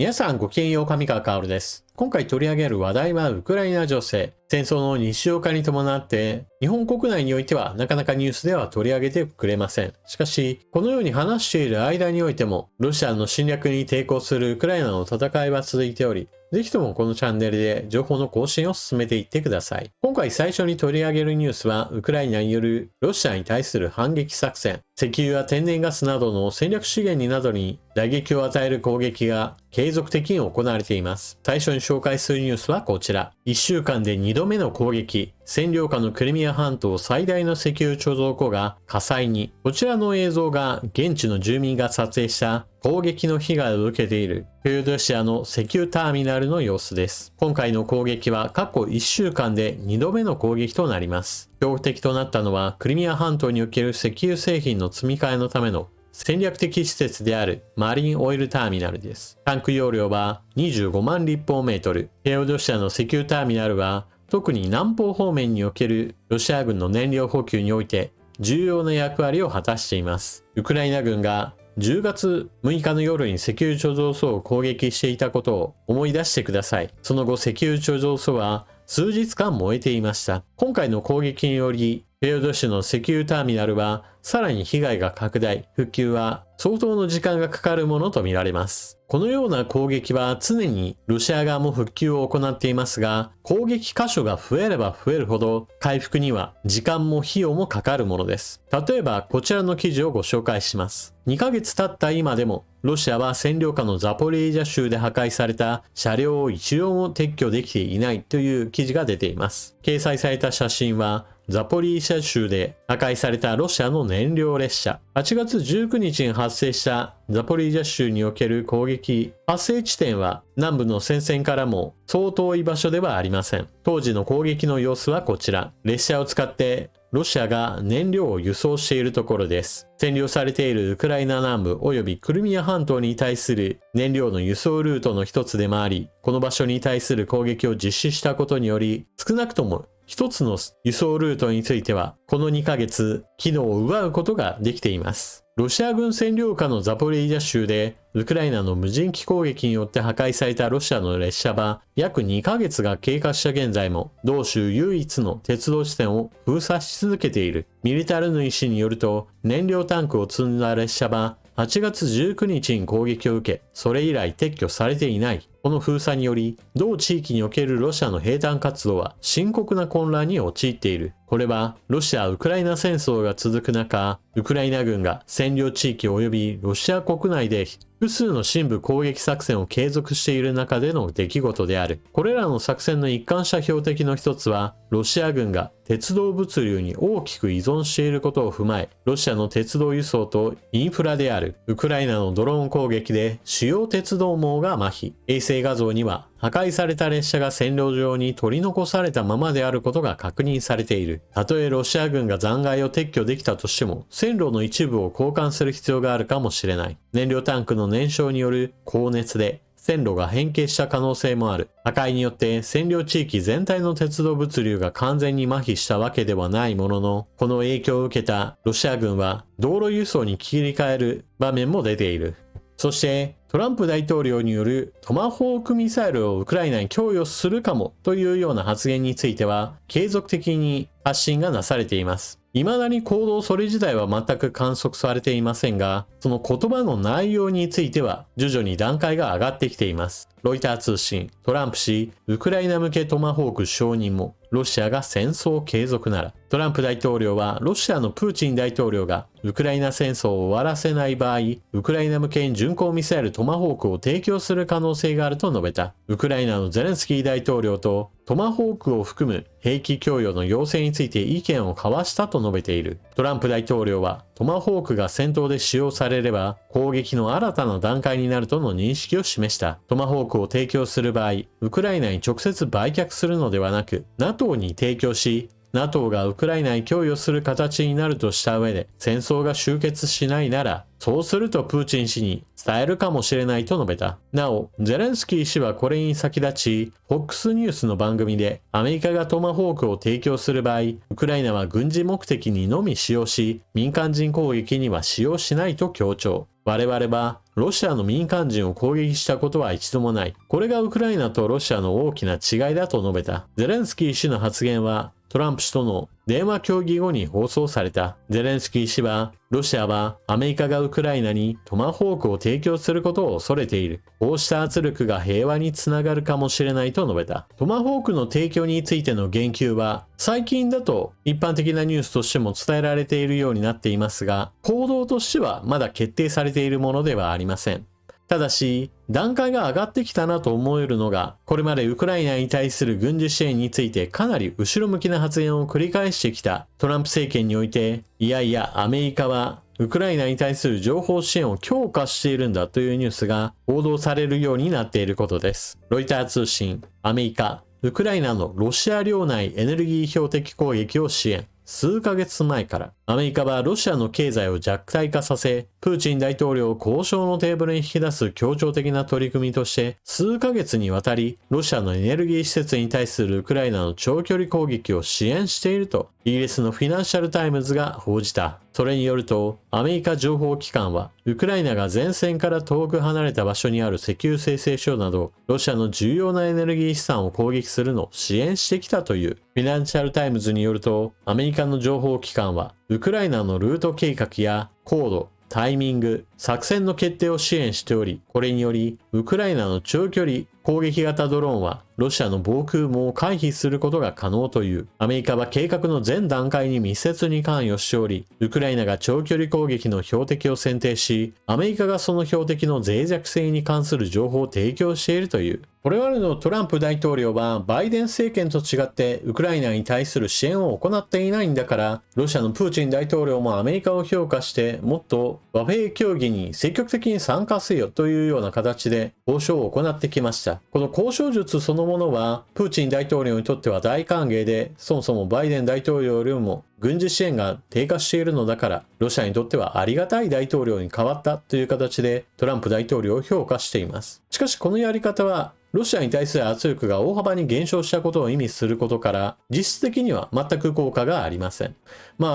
皆さんごきげんよう、上川薫です。今回取り上げる話題はウクライナ情勢。戦争の日常化に伴って、日本国内においてはなかなかニュースでは取り上げてくれません。しかし、このように話している間においても、ロシアの侵略に抵抗するウクライナの戦いは続いており、ぜひともこのチャンネルで情報の更新を進めていってください。今回最初に取り上げるニュースは、ウクライナによるロシアに対する反撃作戦。石油や天然ガスなどの戦略資源などに打撃を与える攻撃が継続的に行われています。最初に紹介するニュースはこちら。1週間で2度目の攻撃。占領下のクリミア半島最大の石油貯蔵庫が火災に。こちらの映像が現地の住民が撮影した攻撃の被害を受けているフェードシアの石油ターミナルの様子です。今回の攻撃は過去1週間で2度目の攻撃となります。標的となったのはクリミア半島における石油製品の積み替えのための戦略的施設であるマリンオイルターミナルです。タンク容量は25万立方メートル。フェードシアの石油ターミナルは特に南方方面におけるロシア軍の燃料補給において重要な役割を果たしています。ウクライナ軍が10月6日の夜に石油貯蔵所を攻撃していたことを思い出してください。その後石油貯蔵所は数日間燃えていました。今回の攻撃によりフェード市の石油ターミナルはさらに被害が拡大、復旧は相当の時間がかかるものとみられます。このような攻撃は常にロシア側も復旧を行っていますが、攻撃箇所が増えれば増えるほど回復には時間も費用もかかるものです。例えばこちらの記事をご紹介します。2ヶ月経った今でもロシアは占領下のザポリージャ州で破壊された車両を一両も撤去できていないという記事が出ています。掲載された写真はザポリージャ州で破壊されたロシアの燃料列車。8月19日に発生したザポリージャ州における攻撃。発生地点は南部の戦線からもそう遠い場所ではありません。当時の攻撃の様子はこちら。列車を使ってロシアが燃料を輸送しているところです。占領されているウクライナ南部及びクリミア半島に対する燃料の輸送ルートの一つでもあり、この場所に対する攻撃を実施したことにより、少なくとも一つの輸送ルートについては、この2ヶ月、機能を奪うことができています。ロシア軍占領下のザポリージャ州で、ウクライナの無人機攻撃によって破壊されたロシアの列車は、約2ヶ月が経過した現在も、同州唯一の鉄道地点を封鎖し続けている。ミリタルヌイ氏によると、燃料タンクを積んだ列車は、8月19日に攻撃を受け、それ以来撤去されていない。この封鎖により、同地域におけるロシアの兵団活動は深刻な混乱に陥っている。これは、ロシア・ウクライナ戦争が続く中、ウクライナ軍が占領地域及びロシア国内で複数の深部攻撃作戦を継続している中での出来事である。これらの作戦の一貫した標的の一つは、ロシア軍が鉄道物流に大きく依存していることを踏まえ、ロシアの鉄道輸送とインフラであるウクライナのドローン攻撃で主要鉄道網が麻痺。衛星画像には破壊された列車が線路上に取り残されたままであることが確認されている。たとえロシア軍が残骸を撤去できたとしても、線路の一部を交換する必要があるかもしれない。燃料タンクの燃焼による高熱で線路が変形した可能性もある。破壊によって占領地域全体の鉄道物流が完全に麻痺したわけではないものの、この影響を受けたロシア軍は道路輸送に切り替える場面も出ている。そしてトランプ大統領によるトマホークミサイルをウクライナに供与するかもというような発言については継続的に発信がなされています。未だに行動それ自体は全く観測されていませんが、その言葉の内容については徐々に段階が上がってきています。ロイター通信、トランプ氏、ウクライナ向けトマホーク承認も、ロシアが戦争継続なら。トランプ大統領はロシアのプーチン大統領がウクライナ戦争を終わらせない場合、ウクライナ向けに巡航ミサイルトマホークを提供する可能性があると述べた。ウクライナのゼレンスキー大統領とトマホークを含む兵器供与の要請について意見を交わしたと述べている。トランプ大統領はトマホークが戦闘で使用されれば攻撃の新たな段階になるとの認識を示した。トマホークを提供する場合、ウクライナに直接売却するのではなく NATO に提供し、NATO がウクライナに供与する形になるとした上で、戦争が終結しないなら、そうするとプーチン氏に伝えるかもしれないと述べた。なお、ゼレンスキー氏はこれに先立ち、FOX ニュースの番組で、アメリカがトマホークを提供する場合、ウクライナは軍事目的にのみ使用し、民間人攻撃には使用しないと強調。我々はロシアの民間人を攻撃したことは一度もない。これがウクライナとロシアの大きな違いだと述べた。ゼレンスキー氏の発言はトランプ氏との電話協議後に放送された。ゼレンスキー氏は、ロシアはアメリカがウクライナにトマホークを提供することを恐れている。こうした圧力が平和につながるかもしれないと述べた。トマホークの提供についての言及は、最近だと一般的なニュースとしても伝えられているようになっていますが、行動としてはまだ決定されているものではありません。ただし、段階が上がってきたなと思えるのが、これまでウクライナに対する軍事支援についてかなり後ろ向きな発言を繰り返してきたトランプ政権において、いやいやアメリカはウクライナに対する情報支援を強化しているんだというニュースが報道されるようになっていることです。ロイター通信、アメリカ、ウクライナのロシア領内エネルギー標的攻撃を支援。数ヶ月前からアメリカはロシアの経済を弱体化させ、プーチン大統領を交渉のテーブルに引き出す協調的な取り組みとして数ヶ月にわたりロシアのエネルギー施設に対するウクライナの長距離攻撃を支援しているとイギリスのフィナンシャルタイムズが報じた。それによるとアメリカ情報機関はウクライナが前線から遠く離れた場所にある石油精製所などロシアの重要なエネルギー資産を攻撃するのを支援してきたという。フィナンシャルタイムズによるとアメリカの情報機関はウクライナのルート計画や高度、タイミング、作戦の決定を支援しており、これにより、ウクライナの長距離攻撃型ドローンは、ロシアの防空網を回避することが可能という。アメリカは計画の全段階に密接に関与しており、ウクライナが長距離攻撃の標的を選定し、アメリカがその標的の脆弱性に関する情報を提供しているという。これまでのトランプ大統領は、バイデン政権と違ってウクライナに対する支援を行っていないんだから、ロシアのプーチン大統領もアメリカを評価して、もっと和平協議に積極的に参加せよというような形で交渉を行ってきました。この交渉術そのものは、プーチン大統領にとっては大歓迎で、そもそもバイデン大統領よりも軍事支援が低下しているのだから、ロシアにとってはありがたい大統領に変わったという形でトランプ大統領を評価しています。しかしこのやり方は、ロシアに対する圧力が大幅に減少したことを意味することから、実質的には全く効果がありません。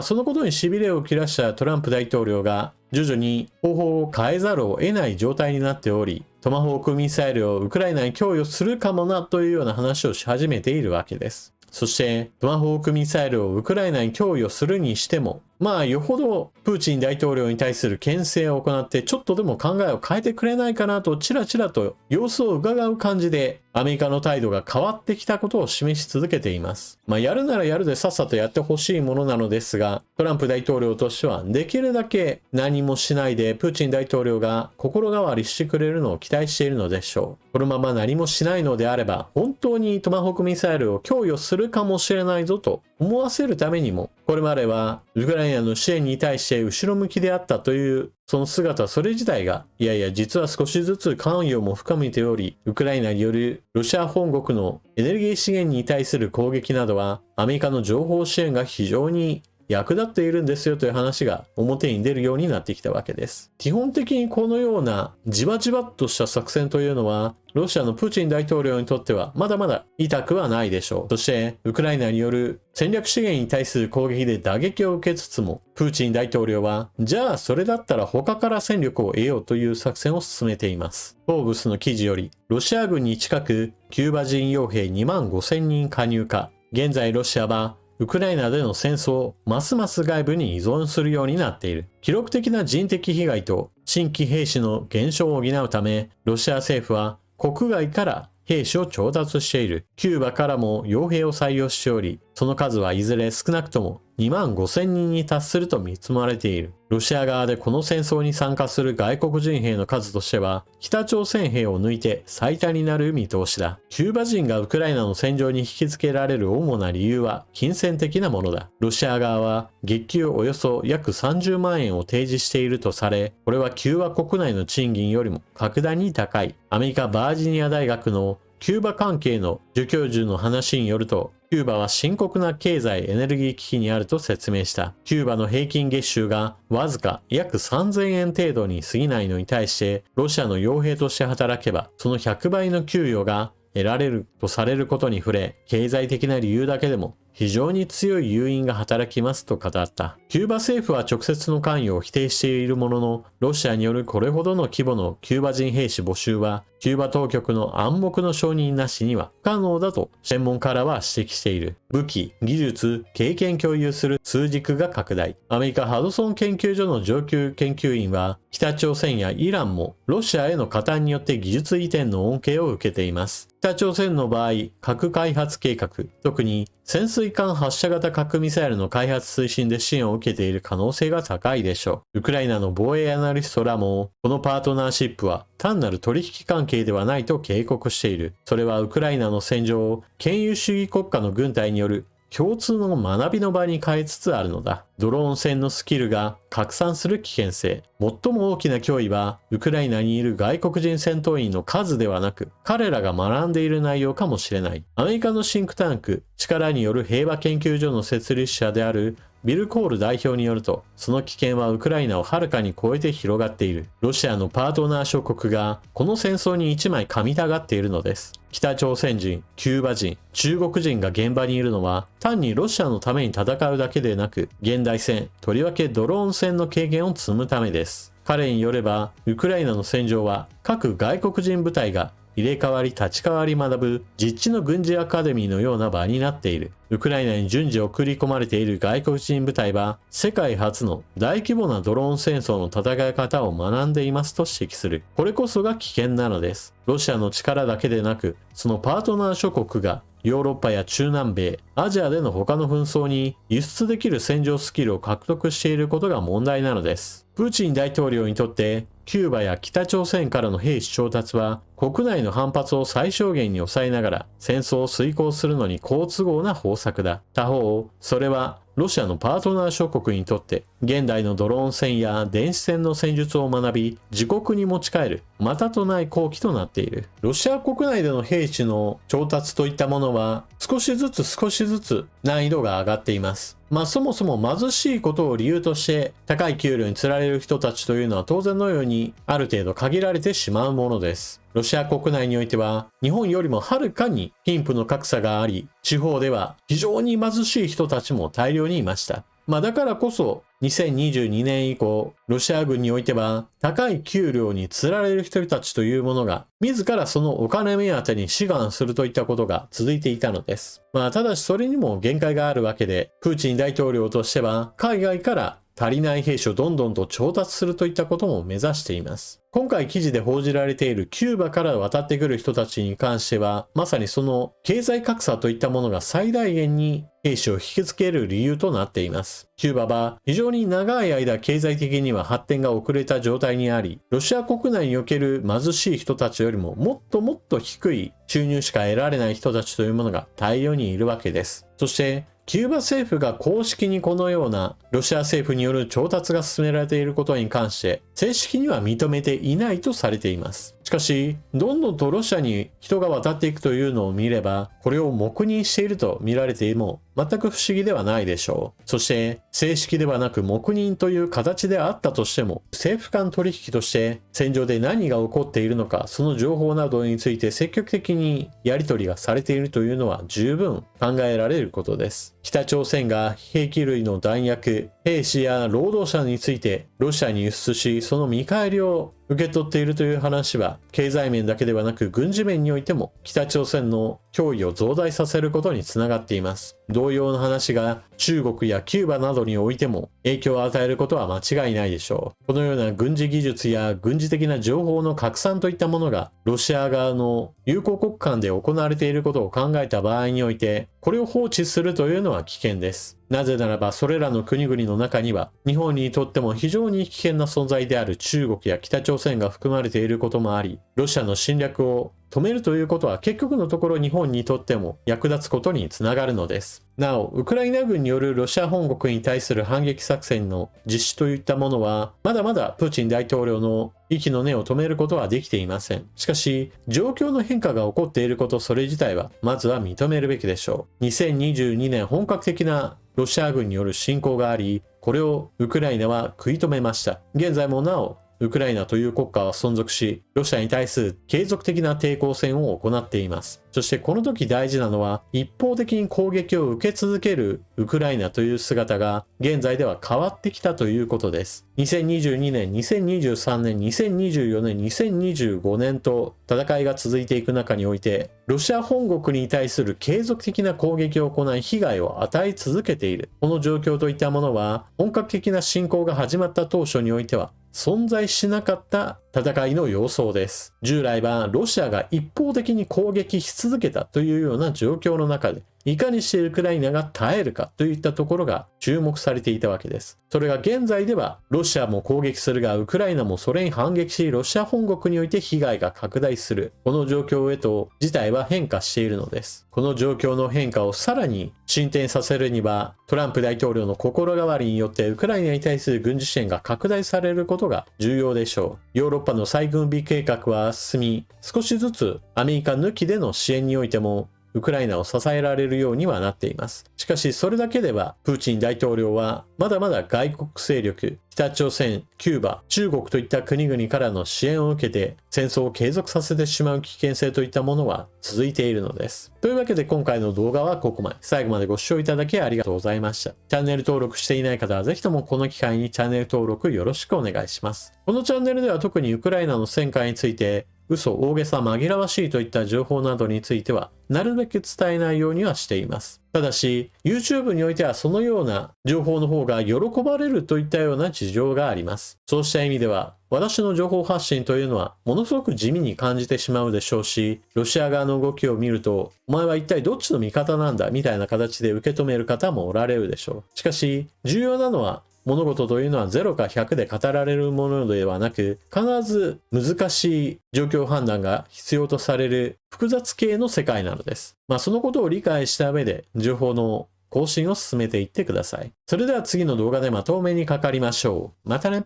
そのことに痺れを切らしたトランプ大統領が、徐々に方法を変えざるを得ない状態になっており、トマホークミサイルをウクライナに供与するかもなというような話をし始めているわけです。そして、トマホークミサイルをウクライナに供与するにしても、よほどプーチン大統領に対する牽制を行ってちょっとでも考えを変えてくれないかなとチラチラと様子を伺う感じでアメリカの態度が変わってきたことを示し続けています。やるならやるでさっさとやってほしいものなのですが、トランプ大統領としてはできるだけ何もしないでプーチン大統領が心変わりしてくれるのを期待しているのでしょう。このまま何もしないのであれば本当にトマホークミサイルを供与するかもしれないぞと思わせるためにも、これまではウクライナの支援に対して後ろ向きであったというその姿、それ自体がいやいや実は少しずつ関与も深めており、ウクライナによるロシア本国のエネルギー資源に対する攻撃などはアメリカの情報支援が非常に役立っているんですよという話が表に出るようになってきたわけです。基本的にこのようなじわじわっとした作戦というのはロシアのプーチン大統領にとってはまだまだ痛くはないでしょう。そしてウクライナによる戦略資源に対する攻撃で打撃を受けつつも、プーチン大統領はじゃあそれだったら他から戦力を得ようという作戦を進めています。フォーブスの記事より、ロシア軍に近くキューバ人傭兵2万5,000人加入か。現在ロシアはウクライナでの戦争をますます外部に依存するようになっている。記録的な人的被害と新規兵士の減少を補うため、ロシア政府は国外から兵士を調達している。キューバからも傭兵を採用しており、その数はいずれ少なくとも2万5,000人に達すると見積もられている。ロシア側でこの戦争に参加する外国人兵の数としては、北朝鮮兵を抜いて最多になる見通しだ。キューバ人がウクライナの戦場に引き付けられる主な理由は金銭的なものだ。ロシア側は月給およそ約30万円を提示しているとされ、これはキューバ国内の賃金よりも格段に高い。アメリカバージニア大学のキューバ関係の助教授の話によると、キューバは深刻な経済エネルギー危機にあると説明した。キューバの平均月収がわずか約3,000円程度に過ぎないのに対して、ロシアの傭兵として働けば、その100倍の給与が得られるとされることに触れ、経済的な理由だけでも非常に強い誘因が働きますと語った。キューバ政府は直接の関与を否定しているものの、ロシアによるこれほどの規模のキューバ人兵士募集は、キューバ当局の暗黙の承認なしには不可能だと専門家らは指摘している。武器、技術、経験共有する通軸が拡大。アメリカハドソン研究所の上級研究員は、北朝鮮やイランもロシアへの加担によって技術移転の恩恵を受けています。北朝鮮の場合、核開発計画、特に潜水艦発射型核ミサイルの開発推進で支援を受けている可能性が高いでしょう。ウクライナの防衛アナリストらも、このパートナーシップは単なる取引関係ではないと警告している。それはウクライナの戦場を権威主義国家の軍隊による共通の学びの場に変えつつあるのだ。ドローン戦のスキルが拡散する危険性。最も大きな脅威は、ウクライナにいる外国人戦闘員の数ではなく、彼らが学んでいる内容かもしれない。アメリカのシンクタンク、力による平和研究所の設立者であるビル・コール代表によると、その危険はウクライナをはるかに超えて広がっている。ロシアのパートナー諸国がこの戦争に一枚噛みたがっているのです。北朝鮮人、キューバ人、中国人が現場にいるのは、単にロシアのために戦うだけでなく、現代戦、とりわけドローン戦の経験を積むためです。彼によれば、ウクライナの戦場は各外国人部隊が入れ替わり立ち替わり学ぶ実地の軍事アカデミーのような場になっている。ウクライナに順次送り込まれている外国人部隊は世界初の大規模なドローン戦争の戦い方を学んでいますと指摘する。これこそが危険なのです。ロシアの力だけでなく、そのパートナー諸国がヨーロッパや中南米、アジアでの他の紛争に輸出できる戦場スキルを獲得していることが問題なのです。プーチン大統領にとってキューバや北朝鮮からの兵士調達は国内の反発を最小限に抑えながら戦争を遂行するのに好都合な方策だ。他方、それはロシアのパートナー諸国にとって現代のドローン戦や電子戦の戦術を学び自国に持ち帰るまたとない好機となっている。ロシア国内での兵士の調達といったものは少しずつ難易度が上がっています。そもそも貧しいことを理由として高い給料に釣られる人たちというのは当然のようにある程度限られてしまうものです。ロシア国内においては日本よりもはるかに貧富の格差があり、地方では非常に貧しい人たちも大量にいました。だからこそ2022年以降、ロシア軍においては高い給料に釣られる人たちというものが自らそのお金目当てに志願するといったことが続いていたのです。ただしそれにも限界があるわけで、プーチン大統領としては海外から足りない兵士をどんどんと調達するといったことも目指しています。今回記事で報じられているキューバから渡ってくる人たちに関しては、まさにその経済格差といったものが最大限に兵士を引きつける理由となっています。キューバは非常に長い間経済的には発展が遅れた状態にあり、ロシア国内における貧しい人たちよりももっと低い収入しか得られない人たちというものが大量にいるわけです。そしてキューバ政府が公式にこのようなロシア政府による調達が進められていることに関して正式には認めていないとされています。しかし、どんどんとロシアに人が渡っていくというのを見れば、これを黙認していると見られても全く不思議ではないでしょう。そして、正式ではなく黙認という形であったとしても、政府間取引として戦場で何が起こっているのか、その情報などについて積極的にやり取りがされているというのは十分考えられることです。北朝鮮が兵器類の弾薬、兵士や労働者についてロシアに輸出し、その見返りを受け取っているという話は、経済面だけではなく軍事面においても北朝鮮の脅威を増大させることにつながっています。同様の話が中国やキューバなどにおいても影響を与えることは間違いないでしょう。このような軍事技術や軍事的な情報の拡散といったものがロシア側の友好国間で行われていることを考えた場合において、これを放置するというのは危険です。なぜならばそれらの国々の中には日本にとっても非常に危険な存在である中国や北朝鮮が含まれていることもあり、ロシアの侵略を止めるということは結局のところ日本にとっても役立つことにつながるのです。なお、ウクライナ軍によるロシア本国に対する反撃作戦の実施といったものはまだまだプーチン大統領の息の根を止めることはできていません。しかし、状況の変化が起こっていることそれ自体はまずは認めるべきでしょう。2022年本格的なロシア軍による侵攻があり、これをウクライナは食い止めました。現在もなおウクライナという国家は存続し、ロシアに対する継続的な抵抗戦を行っています。そしてこの時大事なのは、一方的に攻撃を受け続けるウクライナという姿が現在では変わってきたということです。2022年、2023年、2024年、2025年と戦いが続いていく中において、ロシア本国に対する継続的な攻撃を行い被害を与え続けている。この状況といったものは、本格的な侵攻が始まった当初においては、存在しなかった戦いの様相です。従来はロシアが一方的に攻撃し続けたというような状況の中で、いかにしてウクライナが耐えるかといったところが注目されていたわけです。それが現在ではロシアも攻撃するがウクライナもそれに反撃しロシア本国において被害が拡大する。この状況へと事態は変化しているのです。この状況の変化をさらに進展させるにはトランプ大統領の心変わりによってウクライナに対する軍事支援が拡大されることが重要でしょう。ヨーロッパの再軍備計画は進み、少しずつアメリカ抜きでの支援においてもウクライナを支えられるようにはなっています。しかしそれだけではプーチン大統領はまだまだ外国勢力、北朝鮮、キューバ、中国といった国々からの支援を受けて戦争を継続させてしまう危険性といったものは続いているのです。というわけで今回の動画はここまで。最後までご視聴いただきありがとうございました。チャンネル登録していない方はぜひともこの機会にチャンネル登録よろしくお願いします。このチャンネルでは特にウクライナの戦果について嘘、大げさ、紛らわしいといった情報などについては、なるべく伝えないようにはしています。ただし、YouTube においてはそのような情報の方が喜ばれるといったような事情があります。そうした意味では、私の情報発信というのは、ものすごく地味に感じてしまうでしょうし、ロシア側の動きを見ると、お前は一体どっちの味方なんだみたいな形で受け止める方もおられるでしょう。しかし、重要なのは、物事というのは0か100で語られるものではなく、必ず難しい状況判断が必要とされる複雑系の世界なのです。そのことを理解した上で情報の更新を進めていってください。それでは次の動画でまとめにかかりましょう。またね。